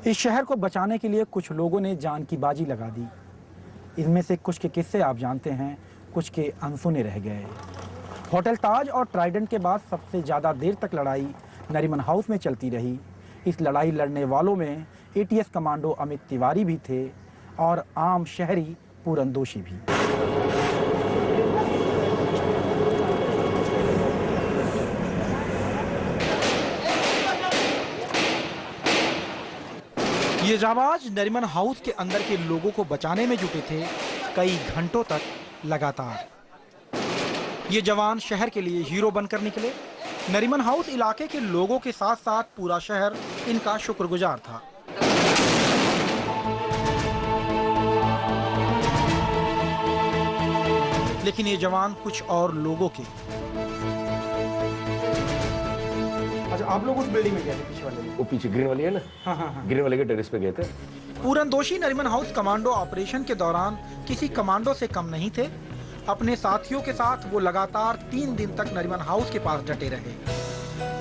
इस शहर को बचाने के लिए कुछ लोगों ने जान की बाजी लगा दी। इनमें से कुछ के किस्से आप जानते हैं, कुछ के अनसुने रह गए। होटल ताज और ट्राइडेंट के बाद सबसे ज़्यादा देर तक लड़ाई नरीमन हाउस में चलती रही। इस लड़ाई लड़ने वालों में एटीएस कमांडो अमित तिवारी भी थे और आम शहरी पूरन दोषी भी। ये जाबाज नरीमन हाउस के अंदर के लोगों को बचाने में जुटे थे कई घंटों तक लगातार। ये जवान शहर के लिए हीरो बनकर निकले। नरीमन हाउस इलाके के लोगों के साथ साथ पूरा शहर इनका शुक्रगुजार था। लेकिन ये जवान कुछ और लोगों के। अच्छा, आप लोग उस बिल्डिंग में गए थे? पीछे वाले वो पीछे ग्रीन वाली है ना? हाँ। ग्रीन वाले के टेरेस पे गए थे। पूरन दोषी नरीमन हाउस कमांडो ऑपरेशन के दौरान किसी कमांडो से कम नहीं थे। अपने साथियों के साथ वो लगातार 3 दिन तक नरीमन हाउस के पास डटे रहे।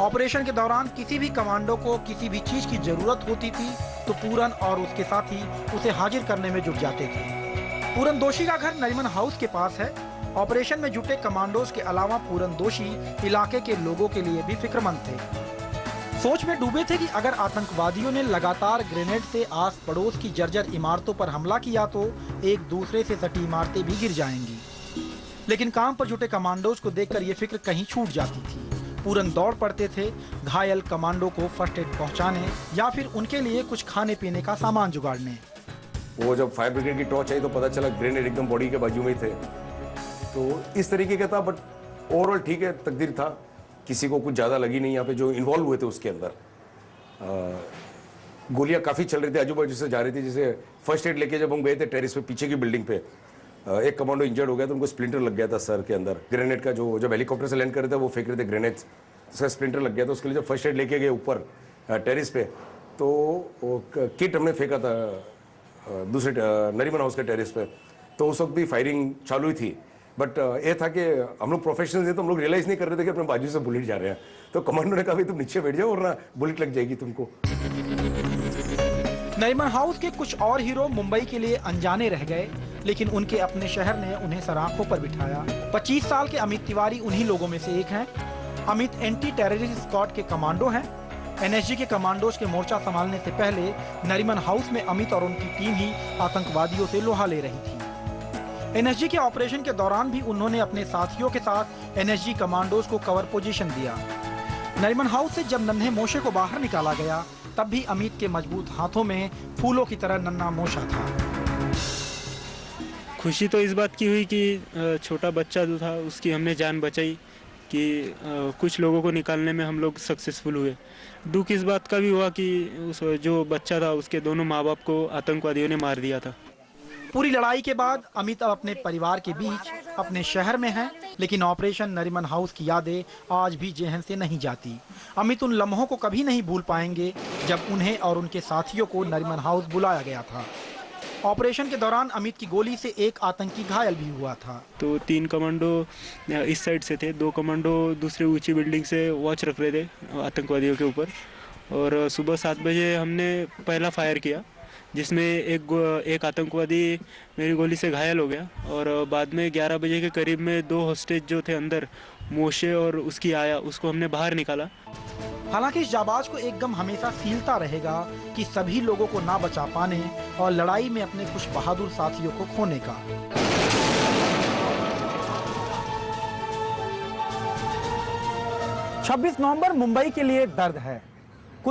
ऑपरेशन के दौरान किसी भी कमांडो को किसी भी चीज की जरूरत होती थी तो पूरन और उसके साथी उसे हाजिर करने में जुट जाते थे। पूरन दोषी का घर नरीमन हाउस के पास है। ऑपरेशन में जुटे कमांडोज के अलावा पूरन दोषी इलाके के लोगों के लिए भी फिक्रमंद थे। सोच में डूबे थे कि अगर आतंकवादियों ने लगातार ग्रेनेड से आस पड़ोस की जर्जर इमारतों पर हमला किया तो एक दूसरे से सटी इमारतें भी गिर जाएंगी। लेकिन काम पर जुटे कमांडोज को देखकर ये फिक्र कहीं छूट जाती थी। पूरन दौड़ पड़ते थे घायल कमांडो को फर्स्ट एड पहुंचाने या फिर उनके लिए कुछ खाने पीने का सामान जुगाड़ने। वो जब फायर ब्रिगेड की टॉर्च आई तो पता चला ग्रेनेड एकदम बॉडी के बाजू में ही थे। तो इस तरीके का था, बट ओवरऑल ठीक है, तकदीर था। किसी को कुछ ज़्यादा लगी नहीं। यहाँ पे जो इन्वॉल्व हुए थे उसके अंदर गोलियाँ काफ़ी चल रही थी, आजू बाजू से जा रही थी। जैसे फर्स्ट एड लेके जब हम गए थे टेरेस पे पीछे की बिल्डिंग पे, एक कमांडो इंजर्ड हो गया था, उनको स्प्लिंटर लग गया था सर के अंदर। ग्रेनेड का जो जब हेलीकॉप्टर से लैंड कर रहे थे वो फेंक रहे थे ग्रेनेड, उसका स्प्लिंटर लग गया था। उसके लिए जब फर्स्ट एड लेके गए ऊपर टेरेस पे तो वो किट हमने फेंका था दूसरे नरीमन हाउस के टेरेस पे, तो उस वक्त भी फायरिंग चालू ही थी। बट ये था कि हम लोग प्रोफेशनल्स हैं तो हम लोग रियलाइज नहीं कर रहे थे कि अपने बाजू से बुलेट जा रहे हैं। तो कमांडो ने कहा भाई तुम नीचे बैठ जाओ वरना बुलेट लग जाएगी तुमको। नरीमन हाउस के कुछ और हीरो मुंबई के लिए अनजाने रह गए, लेकिन उनके अपने शहर ने उन्हें सराखों पर बिठाया। 25 साल के अमित तिवारी उन्हीं लोगों में से एक हैं। अमित एंटी टेररिस्ट स्क्वाड के कमांडो हैं। एनएसजी के कमांडोज के मोर्चा संभालने से पहले नरीमन हाउस में अमित और उनकी टीम ही आतंकवादियों से लोहा ले रही थी। एनएसजी के ऑपरेशन के दौरान भी उन्होंने अपने साथियों के साथ एनएसजी कमांडोज को कवर पोजीशन दिया। नरीमन हाउस से जब नन्हे मोशे को बाहर निकाला गया तब भी अमित के मजबूत हाथों में फूलों की तरह नन्हा मोशा था। खुशी तो इस बात की हुई कि छोटा बच्चा जो था उसकी हमने जान बचाई, कि कुछ लोगों को निकालने में हम लोग सक्सेसफुल हुए। दुख इस बात का भी हुआ कि उस जो बच्चा था उसके दोनों माँ बाप को आतंकवादियों ने मार दिया था। पूरी लड़ाई के बाद अमित अब अपने परिवार के बीच अपने शहर में हैं, लेकिन ऑपरेशन नरीमन हाउस की यादें आज भी जेहन से नहीं जाती। अमित उन लम्हों को कभी नहीं भूल पाएंगे जब उन्हें और उनके साथियों को नरीमन हाउस बुलाया गया था। ऑपरेशन के दौरान अमित की गोली से एक आतंकी घायल भी हुआ था। तो 3 कमांडो इस साइड से थे, 2 कमांडो दूसरी ऊंची बिल्डिंग से वॉच रख रहे थे आतंकवादियों के ऊपर। और सुबह 7 बजे हमने पहला फायर किया जिसमें एक आतंकवादी मेरी गोली से घायल हो गया। और बाद में 11 बजे के करीब में 2 हॉस्टेज जो थे अंदर, मोशे और उसकी आया, उसको हमने बाहर निकाला। हालांकि इस जाबाज को एक गम हमेशा सीलता रहेगा कि सभी लोगों को ना बचा पाने और लड़ाई में अपने कुछ बहादुर साथियों को खोने का। 26 नवंबर मुंबई के लिए दर्द है।